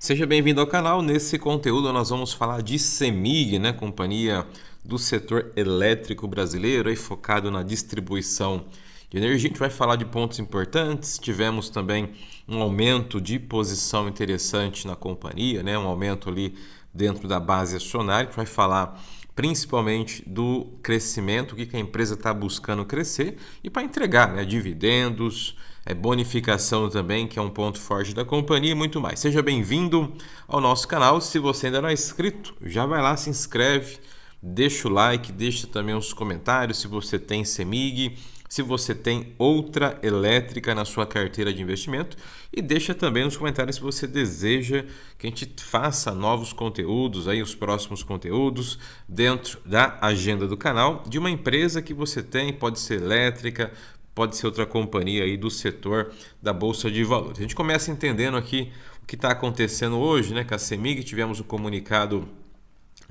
Seja bem-vindo ao canal. Nesse conteúdo nós vamos falar de CEMIG, né? Companhia do setor elétrico brasileiro, aí focado na distribuição de energia. A gente vai falar de pontos importantes. Tivemos também um aumento de posição interessante na companhia, né? Um aumento ali dentro da base acionária. A gente vai falar principalmente do crescimento, o que a empresa está buscando crescer e para entregar, né? Dividendos, bonificação também, que é um ponto forte da companhia e muito mais. Seja bem-vindo ao nosso canal. Se você ainda não é inscrito, já vai lá, se inscreve, deixa o like, deixa também os comentários se você tem CEMIG, se você tem outra elétrica na sua carteira de investimento e deixa também nos comentários se você deseja que a gente faça novos conteúdos, aí os próximos conteúdos dentro da agenda do canal de uma empresa que você tem, pode ser elétrica, pode ser outra companhia aí do setor da Bolsa de Valores. A gente começa entendendo aqui o que está acontecendo hoje, né? Com a CEMIG tivemos um comunicado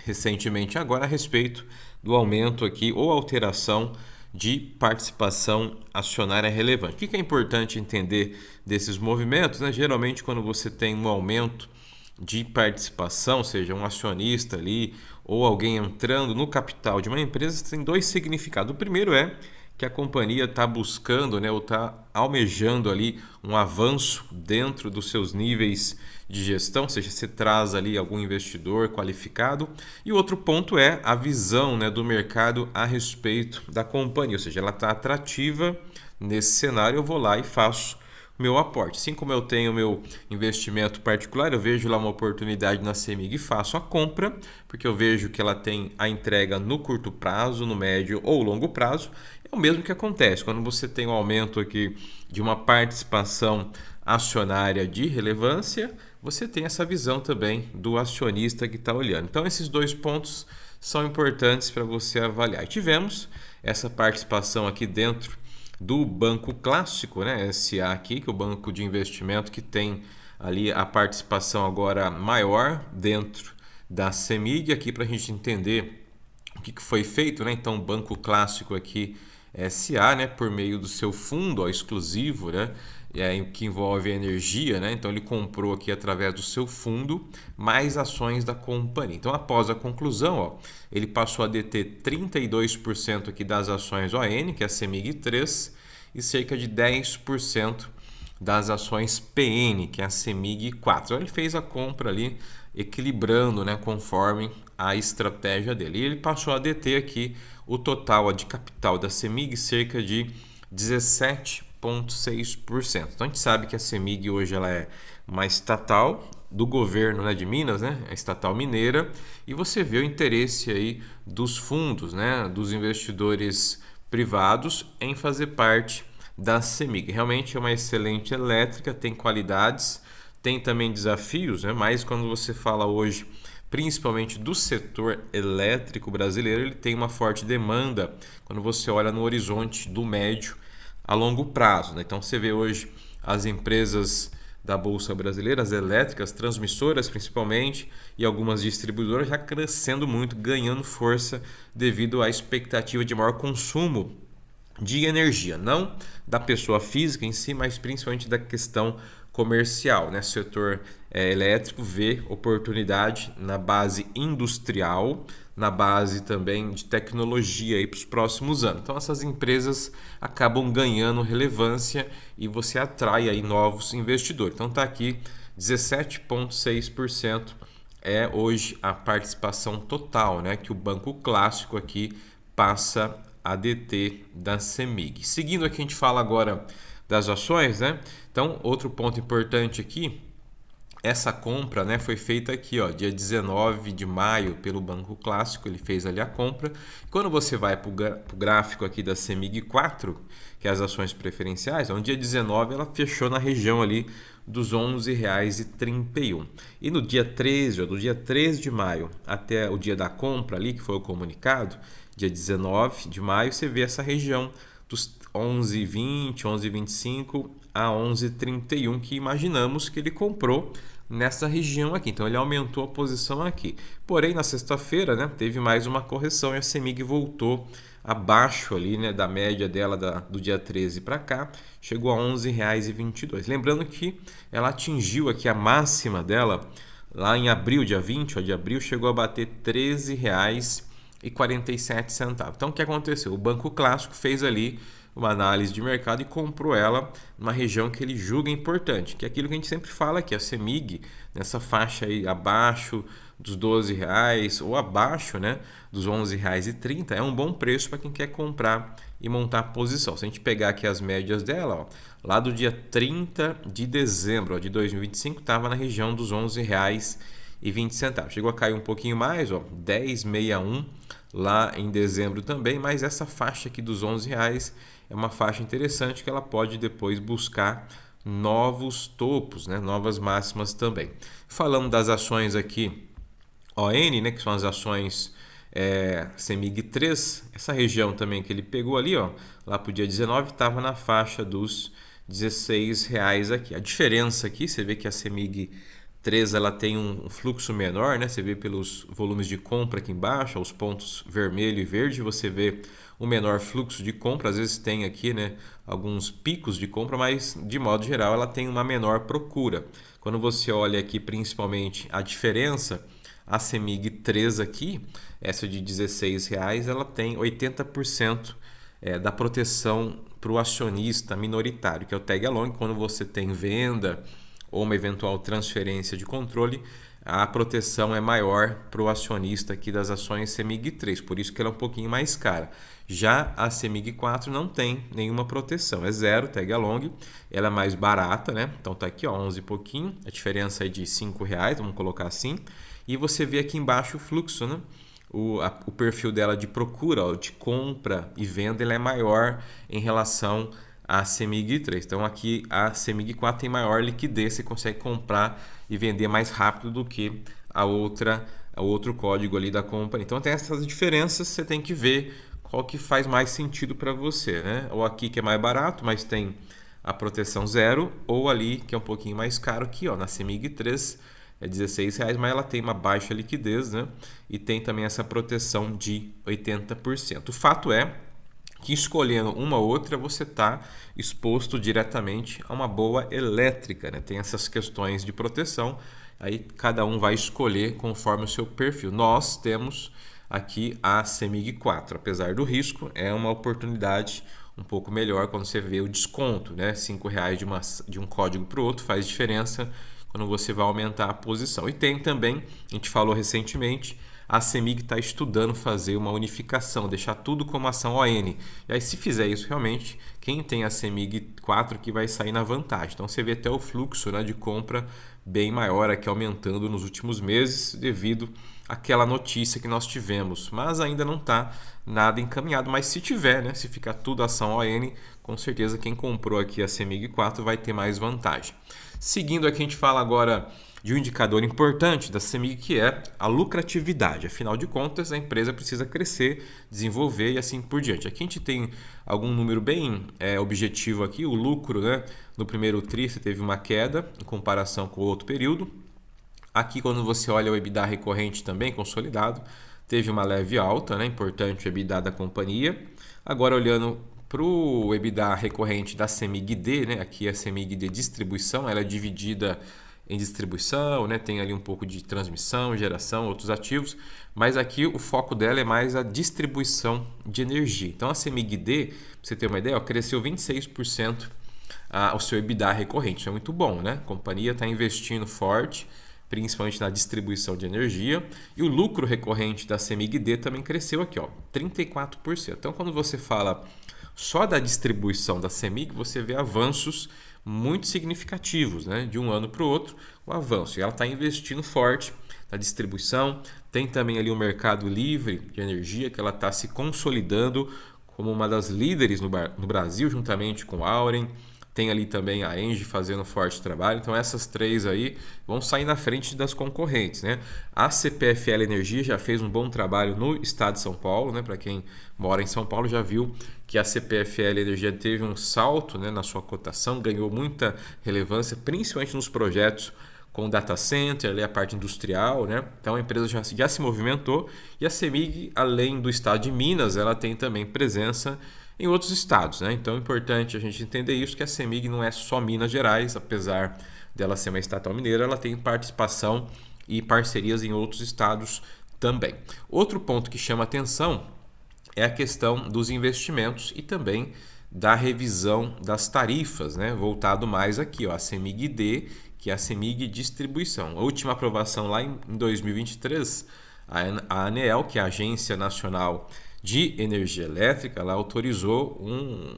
recentemente agora a respeito do aumento aqui ou alteração de participação acionária relevante. O que é importante entender desses movimentos, né? Geralmente quando você tem um aumento de participação, seja um acionista ali ou alguém entrando no capital de uma empresa, tem dois significados. O primeiro é que a companhia está buscando, né, ou está almejando ali um avanço dentro dos seus níveis de gestão, ou seja, você traz ali algum investidor qualificado. E o outro ponto é a visão, né, do mercado a respeito da companhia, ou seja, ela está atrativa nesse cenário, eu vou lá e faço meu aporte. Assim como eu tenho meu investimento particular, eu vejo lá uma oportunidade na CEMIG e faço a compra, porque eu vejo que ela tem a entrega no curto prazo, no médio ou longo prazo. É o mesmo que acontece quando você tem um aumento aqui de uma participação acionária de relevância, você tem essa visão também do acionista que está olhando. Então esses dois pontos são importantes para você avaliar. E tivemos essa participação aqui dentro do Banco Clássico, né, SA aqui, que é o banco de investimento que tem ali a participação agora maior dentro da CEMIG, aqui para a gente entender o que foi feito, né? Então, o Banco Clássico aqui, SA, né, por meio do seu fundo exclusivo, né, que envolve a energia, né? Então ele comprou aqui através do seu fundo mais ações da companhia. Então após a conclusão, ele passou a deter 32% aqui das ações ON, que é a CEMIG 3, e cerca de 10% das ações PN, que é a CEMIG 4. Então ele fez a compra ali equilibrando, né, conforme a estratégia dele. E ele passou a deter aqui o total de capital da CEMIG, cerca de 17,6%. Então a gente sabe que a CEMIG hoje ela é uma estatal do governo, né, de Minas, né, a estatal mineira, e você vê o interesse aí dos fundos, né, dos investidores privados em fazer parte da CEMIG. Realmente é uma excelente elétrica, tem qualidades, tem também desafios, né, mas quando você fala hoje principalmente do setor elétrico brasileiro, ele tem uma forte demanda quando você olha no horizonte do médio a longo prazo, né? Então você vê hoje as empresas da Bolsa Brasileira, as elétricas, transmissoras principalmente, e algumas distribuidoras já crescendo muito, ganhando força devido à expectativa de maior consumo de energia, não da pessoa física em si, mas principalmente da questão comercial, né? O setor elétrico vê oportunidade na base industrial, na base também de tecnologia para os próximos anos. Então essas empresas acabam ganhando relevância e você atrai aí novos investidores. Então está aqui 17,6% é hoje a participação total, né, que o Banco Clássico aqui passa a deter da CEMIG. Seguindo aqui, a gente fala agora das ações, né? Então, outro ponto importante aqui, essa compra, né, foi feita aqui, dia 19 de maio pelo Banco Clássico, ele fez ali a compra. Quando você vai para o gráfico aqui da CEMIG 4, que é as ações preferenciais, no dia 19 ela fechou na região ali dos R$ 11,31. E no dia 13, do dia 13 de maio até o dia da compra ali, que foi o comunicado, dia 19 de maio, você vê essa região dos 11,20, 11,25 a 11,31 que imaginamos que ele comprou nessa região aqui. Então ele aumentou a posição aqui. Porém, na sexta-feira, né, teve mais uma correção e a CEMIG voltou abaixo ali, né, da média dela do dia 13 para cá, chegou a R$ 11,22. Lembrando que ela atingiu aqui a máxima dela lá em abril, dia 20 de abril, chegou a bater R$ 13,47. Então, o que aconteceu? O Banco Clássico fez ali uma análise de mercado e comprou ela numa região que ele julga importante, que é aquilo que a gente sempre fala, que a CEMIG, nessa faixa aí abaixo dos R$ 12 ou abaixo, né, dos R$ 11,30, é um bom preço para quem quer comprar e montar posição. Se a gente pegar aqui as médias dela, ó, lá do dia 30 de dezembro de 2025, estava na região dos R$ 11,20. Chegou a cair um pouquinho mais, ó, 10,61 lá em dezembro também, mas essa faixa aqui dos R$ 11 é uma faixa interessante que ela pode depois buscar novos topos, né, novas máximas também. Falando das ações aqui, ON, né, que são as ações CEMIG 3, essa região também que ele pegou ali, ó, lá para o dia 19, estava na faixa dos R$ 16 aqui. A diferença aqui, você vê que a CEMIG 3 ela tem um fluxo menor, né? Você vê pelos volumes de compra aqui embaixo, os pontos vermelho e verde, você vê um menor fluxo de compra. Às vezes tem aqui, né, alguns picos de compra, mas de modo geral ela tem uma menor procura. Quando você olha aqui principalmente a diferença, a CEMIG 3 aqui, essa de R$ 16, ela tem 80% da proteção para o acionista minoritário, que é o tag along. Quando você tem venda ou uma eventual transferência de controle, a proteção é maior para o acionista aqui das ações CEMIG 3, por isso que ela é um pouquinho mais cara. Já a CEMIG 4 não tem nenhuma proteção, é zero tag along, ela é mais barata, né? Então tá aqui, ó, 11 e pouquinho, a diferença é de R$ 5,00, vamos colocar assim. E você vê aqui embaixo o fluxo, né? O perfil dela de procura, ó, de compra e venda, ele é maior em relação à CEMIG 3. Então aqui a CEMIG 4 tem maior liquidez, você consegue comprar e vender mais rápido do que o outro código ali da companhia. Então tem essas diferenças, você tem que ver qual que faz mais sentido para você, né? Ou aqui que é mais barato, mas tem a proteção zero, ou ali que é um pouquinho mais caro aqui, ó, na CEMIG 3 é R$ 16, mas ela tem uma baixa liquidez, né? E tem também essa proteção de 80%. O fato é que escolhendo uma ou outra, você está exposto diretamente a uma boa elétrica, né? Tem essas questões de proteção, aí cada um vai escolher conforme o seu perfil. Nós temos aqui a CEMIG 4, apesar do risco, é uma oportunidade um pouco melhor quando você vê o desconto, né? R$ 5,00 de um código para o outro faz diferença quando você vai aumentar a posição. E tem também, a gente falou recentemente, a CEMIG está estudando fazer uma unificação, deixar tudo como ação ON. E aí, se fizer isso realmente, quem tem a CEMIG 4 que vai sair na vantagem. Então você vê até o fluxo, né, de compra bem maior aqui, aumentando nos últimos meses devido àquela notícia que nós tivemos. Mas ainda não está nada encaminhado. Mas se tiver, né, se ficar tudo ação ON, com certeza quem comprou aqui a CEMIG 4 vai ter mais vantagem. Seguindo aqui, a gente fala agora de um indicador importante da CEMIG, que é a lucratividade. Afinal de contas, a empresa precisa crescer, desenvolver e assim por diante. Aqui a gente tem algum número bem objetivo aqui. O lucro, né, no primeiro trimestre teve uma queda em comparação com o outro período. Aqui, quando você olha o EBITDA recorrente também consolidado, teve uma leve alta, né, importante o EBITDA da companhia. Agora, olhando para o EBITDA recorrente da CEMIG-D, né, aqui a CEMIG de distribuição, ela é dividida em distribuição, né? Tem ali um pouco de transmissão, geração, outros ativos, mas aqui o foco dela é mais a distribuição de energia. Então a CEMIG-D, para você ter uma ideia, ó, cresceu 26% o seu EBITDA recorrente. Isso é muito bom, né? A companhia está investindo forte, principalmente na distribuição de energia, e o lucro recorrente da CEMIG-D também cresceu aqui, ó, 34%. Então quando você fala só da distribuição da CEMIG, você vê avanços muito significativos, né? De um ano para o outro, o avanço. E ela está investindo forte na distribuição. Tem também ali o mercado livre de energia, que ela está se consolidando como uma das líderes no Brasil, juntamente com a Auren. Tem ali também a Engie fazendo forte trabalho. Então essas três aí vão sair na frente das concorrentes, né? A CPFL Energia já fez um bom trabalho no estado de São Paulo, né? Para quem mora em São Paulo já viu que a CPFL Energia teve um salto, né, na sua cotação, ganhou muita relevância, principalmente nos projetos com o data center, ali a parte industrial, né? Então a empresa já se movimentou e a CEMIG, além do estado de Minas, ela tem também presença em outros estados, né? Então é importante a gente entender isso, que a CEMIG não é só Minas Gerais, apesar dela ser uma estatal mineira, ela tem participação e parcerias em outros estados também. Outro ponto que chama atenção é a questão dos investimentos e também da revisão das tarifas, né? Voltado mais aqui, ó, a CEMIG-D, que é a CEMIG Distribuição. A última aprovação lá em 2023, a ANEEL, que é a Agência Nacional de Energia Elétrica, ela autorizou um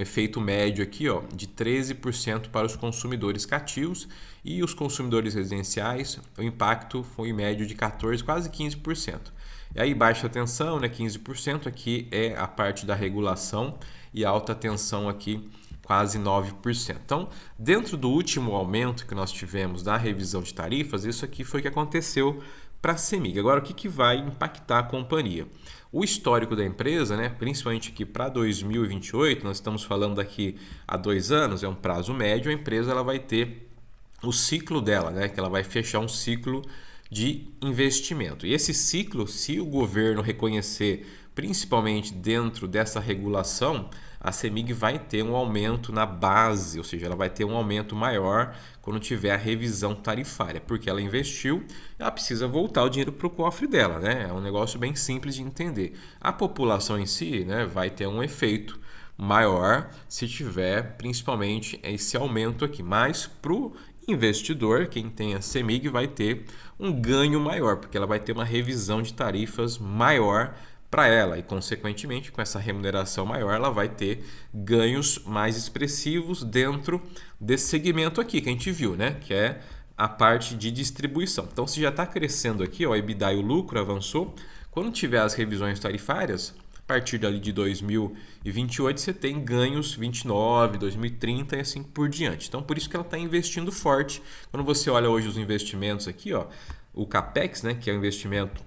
efeito médio aqui, ó, de 13% para os consumidores cativos, e os consumidores residenciais, o impacto foi em médio de 14%, quase 15%. E aí baixa tensão, né, 15%, aqui é a parte da regulação, e alta tensão aqui quase 9%. Então, dentro do último aumento que nós tivemos da revisão de tarifas, isso aqui foi o que aconteceu para a CEMIG. Agora, o que vai impactar a companhia? O histórico da empresa, né, principalmente aqui para 2028, nós estamos falando daqui a 2 anos, é um prazo médio, a empresa ela vai ter o ciclo dela, né, que ela vai fechar um ciclo de investimento. E esse ciclo, se o governo reconhecer, principalmente dentro dessa regulação, a CEMIG vai ter um aumento na base, ou seja, ela vai ter um aumento maior quando tiver a revisão tarifária, porque ela investiu, ela precisa voltar o dinheiro para o cofre dela, né? É um negócio bem simples de entender. A população em si, né, vai ter um efeito maior se tiver principalmente esse aumento aqui, mas para o investidor, quem tem a CEMIG, vai ter um ganho maior, porque ela vai ter uma revisão de tarifas maior para ela e, consequentemente, com essa remuneração maior, ela vai ter ganhos mais expressivos dentro desse segmento aqui que a gente viu, né? Que é a parte de distribuição. Então, se já está crescendo aqui, ó, o EBITDA e o lucro avançou, quando tiver as revisões tarifárias, a partir dali de 2028, você tem ganhos 29, 2030 e assim por diante. Então, por isso que ela está investindo forte. Quando você olha hoje os investimentos aqui, ó, o CAPEX, né, que é o investimento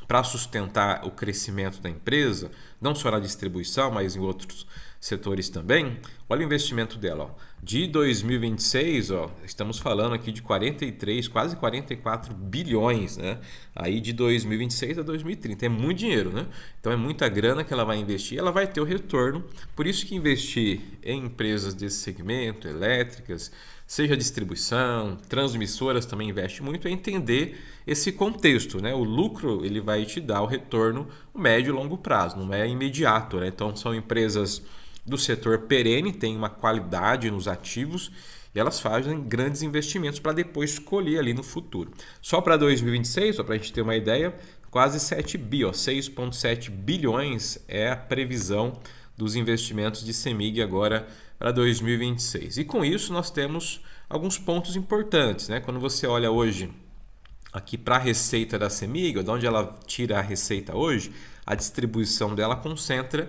para sustentar o crescimento da empresa, não só na distribuição, mas em outros setores também. Olha o investimento dela, ó. De 2026, ó, estamos falando aqui de 43, quase 44 bilhões, né? Aí de 2026 a 2030, é muito dinheiro, né? Então é muita grana que ela vai investir, ela vai ter o retorno. Por isso que investir em empresas desse segmento, elétricas, seja distribuição, transmissoras também investe muito, é entender esse contexto, né? O lucro ele vai te dar o retorno médio e longo prazo, não é imediato, né? Então são empresas do setor perene, tem uma qualidade nos ativos e elas fazem grandes investimentos para depois escolher ali no futuro. Só para 2026, só para a gente ter uma ideia, quase 7 bi, 6,7 bilhões é a previsão dos investimentos de CEMIG agora para 2026. E com isso nós temos alguns pontos importantes, né? Quando você olha hoje aqui para a receita da CEMIG, de onde ela tira a receita hoje, a distribuição dela concentra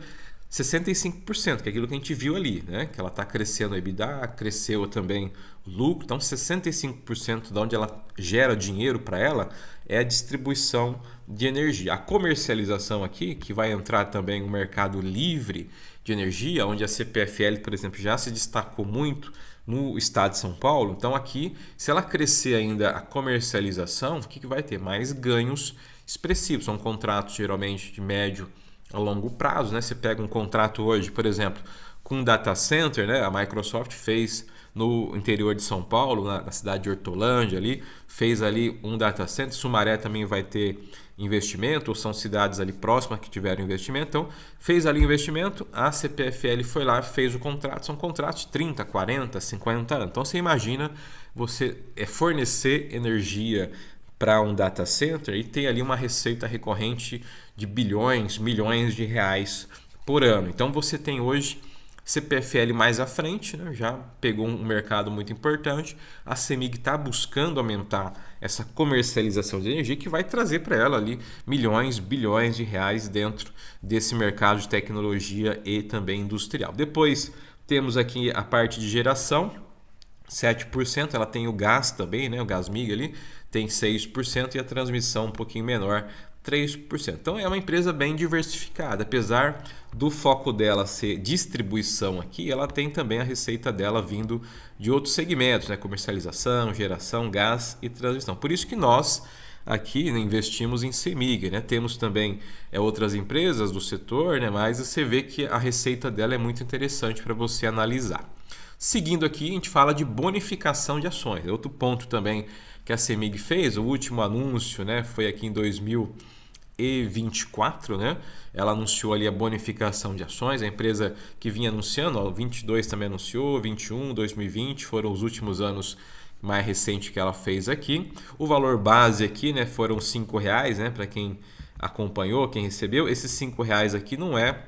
65%, que é aquilo que a gente viu ali, né? Que ela está crescendo a EBITDA, cresceu também o lucro, então 65% de onde ela gera dinheiro para ela é a distribuição de energia. A comercialização aqui, que vai entrar também o mercado livre de energia, onde a CPFL, por exemplo, já se destacou muito no estado de São Paulo. Então aqui, se ela crescer ainda a comercialização, o que vai ter? Mais ganhos expressivos. São contratos geralmente de médio a longo prazo, né? Você pega um contrato hoje, por exemplo, com um data center, né? A Microsoft fez no interior de São Paulo, na cidade de Hortolândia ali, fez ali um data center. Sumaré também vai ter investimento, ou são cidades ali próximas que tiveram investimento. Então, fez ali investimento, a CPFL foi lá, fez o contrato. São contratos de 30, 40, 50 anos. Então, você imagina você fornecer energia para um data center e ter ali uma receita recorrente de bilhões, milhões de reais por ano. Então você tem hoje CPFL mais à frente, né? Já pegou um mercado muito importante. A CEMIG está buscando aumentar essa comercialização de energia que vai trazer para ela ali milhões, bilhões de reais dentro desse mercado de tecnologia e também industrial. Depois temos aqui a parte de geração. 7%, ela tem o gás também, né? O Gasmig ali tem 6% e a transmissão um pouquinho menor, 3%. Então é uma empresa bem diversificada, apesar do foco dela ser distribuição aqui, ela tem também a receita dela vindo de outros segmentos, né? Comercialização, geração, gás e transmissão. Por isso que nós aqui, né, investimos em CEMIG, né? Temos também outras empresas do setor, né? Mas você vê que a receita dela é muito interessante para você analisar. Seguindo aqui, a gente fala de bonificação de ações. Outro ponto também que a CEMIG fez, o último anúncio, né, foi aqui em 2024, né? Ela anunciou ali a bonificação de ações, a empresa que vinha anunciando, ó, 22 também anunciou, 21, 2020 foram os últimos anos mais recentes que ela fez aqui. O valor base aqui, né, foram R$5, né, para quem acompanhou, quem recebeu. Esses R$5 aqui não é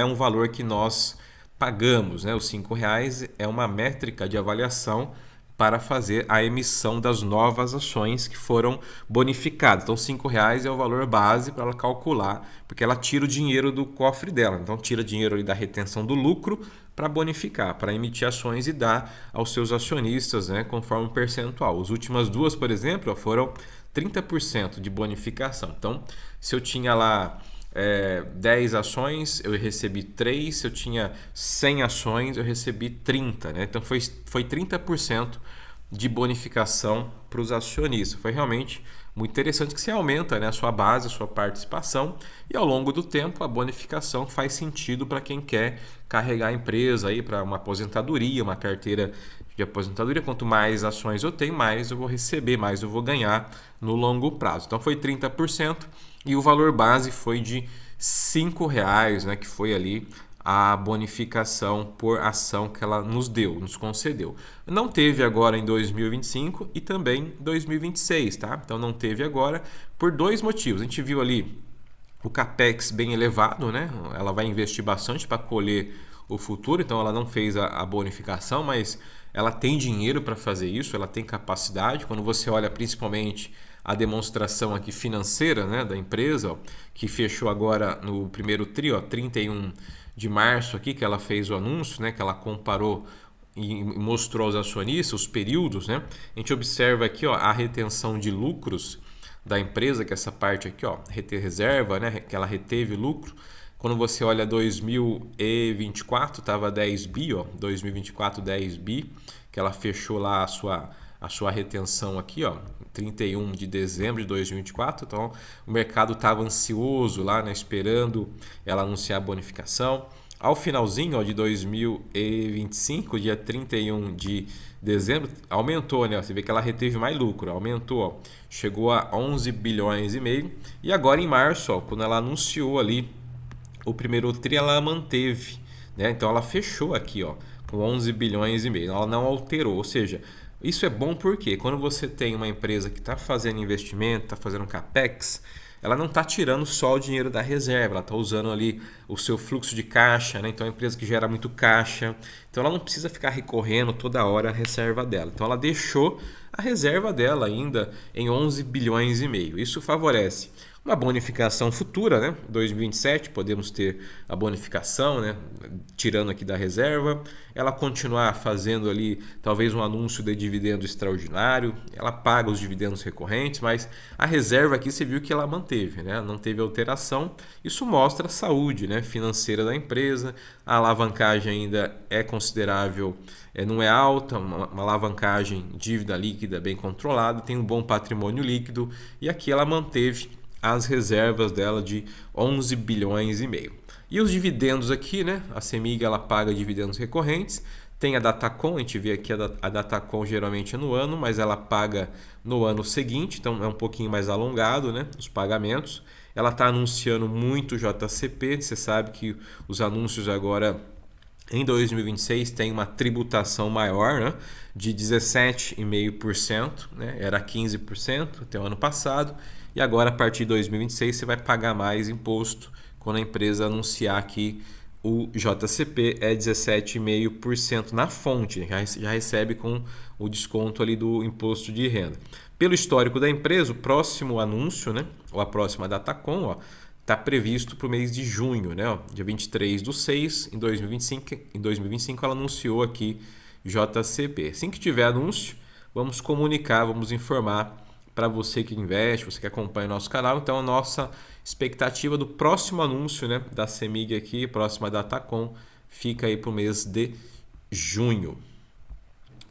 um valor que nós pagamos, né? Os R$5 é uma métrica de avaliação para fazer a emissão das novas ações que foram bonificadas. Então, R$5 é o valor base para ela calcular, porque ela tira o dinheiro do cofre dela. Então, tira dinheiro ali da retenção do lucro para bonificar, para emitir ações e dar aos seus acionistas, né, conforme o percentual. As últimas duas, por exemplo, foram 30% de bonificação. Então, se eu tinha lá 10 ações, eu recebi 3. Se eu tinha 100 ações, eu recebi 30. Né? Então foi 30% de bonificação para os acionistas. Foi realmente muito interessante que você aumenta, né, a sua base, a sua participação, e ao longo do tempo a bonificação faz sentido para quem quer carregar a empresa para uma aposentadoria, uma carteira de aposentadoria. Quanto mais ações eu tenho, mais eu vou receber, mais eu vou ganhar no longo prazo. Então foi 30%. E o valor base foi de R$5, né, que foi ali a bonificação por ação que ela nos concedeu. Não teve agora em 2025 e também em 2026, tá? Então não teve agora por dois motivos. A gente viu ali o capex bem elevado, né? Ela vai investir bastante para colher o futuro, então ela não fez a bonificação, mas ela tem dinheiro para fazer isso, ela tem capacidade. Quando você olha principalmente a demonstração aqui financeira, né, da empresa, ó, que fechou agora no primeiro tri, ó, 31 de março aqui, que ela fez o anúncio, né, que ela comparou e mostrou aos acionistas os períodos, né? A gente observa aqui, ó, a retenção de lucros da empresa, que é essa parte aqui, ó, reter reserva, né, que ela reteve lucro. Quando você olha 2024, estava 10 bi, ó, 2024 10 bi, que ela fechou lá a sua retenção aqui, ó, 31 de dezembro de 2024. Então, o mercado estava ansioso lá, né, esperando ela anunciar a bonificação. Ao finalzinho, ó, de 2025, dia 31 de dezembro, aumentou, né? Você vê que ela reteve mais lucro, aumentou, ó, chegou a 11 bilhões e meio. E agora em março, ó, quando ela anunciou ali o primeiro tri, ela manteve, né? Então ela fechou aqui, ó, com 11 bilhões e meio. Ela não alterou, ou seja, isso é bom porque quando você tem uma empresa que está fazendo investimento, está fazendo capex, ela não está tirando só o dinheiro da reserva, ela está usando ali o seu fluxo de caixa, né? Então é uma empresa que gera muito caixa, então ela não precisa ficar recorrendo toda hora à reserva dela. Então ela deixou a reserva dela ainda em 11 bilhões e meio. Isso favorece uma bonificação futura, né? 2027 podemos ter a bonificação, né? Tirando aqui da reserva. Ela continuar fazendo ali talvez um anúncio de dividendo extraordinário. Ela paga os dividendos recorrentes, mas a reserva aqui você viu que ela manteve, né? Não teve alteração. Isso mostra a saúde, né, financeira da empresa. A alavancagem ainda é considerável, não é alta, uma alavancagem, dívida líquida bem controlada, tem um bom patrimônio líquido e aqui ela manteve as reservas dela de 11 bilhões e meio. E os dividendos aqui, né? A CEMIG ela paga dividendos recorrentes. Tem a Datacom, a gente vê aqui a Datacom geralmente é no ano, mas ela paga no ano seguinte, então é um pouquinho mais alongado, né, os pagamentos. Ela está anunciando muito JCP, você sabe que os anúncios agora em 2026 tem uma tributação maior, né, de 17,5%, né, era 15% até o ano passado. E agora, a partir de 2026, você vai pagar mais imposto quando a empresa anunciar que o JCP é 17,5% na fonte, já recebe com o desconto ali do imposto de renda. Pelo histórico da empresa, o próximo anúncio, né, ou a próxima Datacom, está previsto para o mês de junho, né, ó, dia 23/6, em 2025 ela anunciou aqui JCP. Assim que tiver anúncio, vamos comunicar, vamos informar para você que investe, você que acompanha o nosso canal. Então, a nossa expectativa do próximo anúncio, né, da CEMIG aqui, próxima Datacom, fica aí para o mês de junho.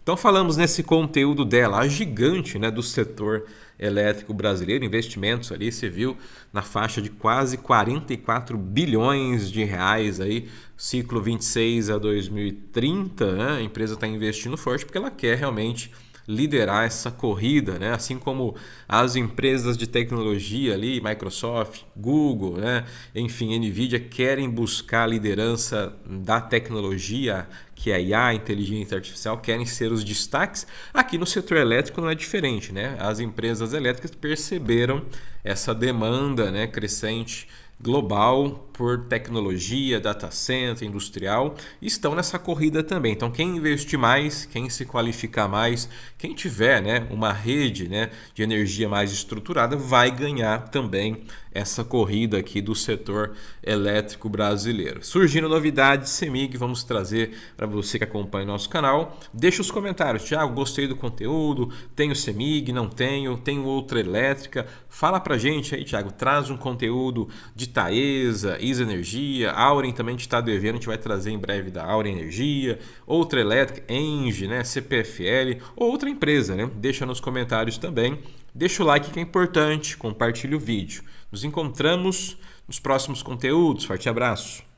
Então, falamos nesse conteúdo dela, a gigante, né, do setor elétrico brasileiro, investimentos ali, você viu, na faixa de quase 44 bilhões de reais aí, ciclo 26 a 2030, né? A empresa está investindo forte porque ela quer realmente liderar essa corrida, né? Assim como as empresas de tecnologia ali, Microsoft, Google, né? Enfim, Nvidia querem buscar a liderança da tecnologia, que é a IA, inteligência artificial, querem ser os destaques. Aqui no setor elétrico não é diferente, né? As empresas elétricas perceberam essa demanda, né, crescente global por tecnologia, data center, industrial, estão nessa corrida também. Então, quem investir mais, quem se qualificar mais, quem tiver, né, uma rede, né, de energia mais estruturada, vai ganhar também essa corrida aqui do setor elétrico brasileiro. Surgindo novidades, CEMIG, vamos trazer para você que acompanha o nosso canal. Deixa os comentários. Thiago, gostei do conteúdo, tenho CEMIG, não tenho outra elétrica. Fala pra gente aí, Thiago, traz um conteúdo de Taesa, Isa Energia, Auren também está devendo, a gente vai trazer em breve da Auren Energia, outra elétrica, Engie, né, CPFL, ou outra empresa, né? Deixa nos comentários também. Deixa o like que é importante, compartilha o vídeo. Nos encontramos nos próximos conteúdos. Forte abraço!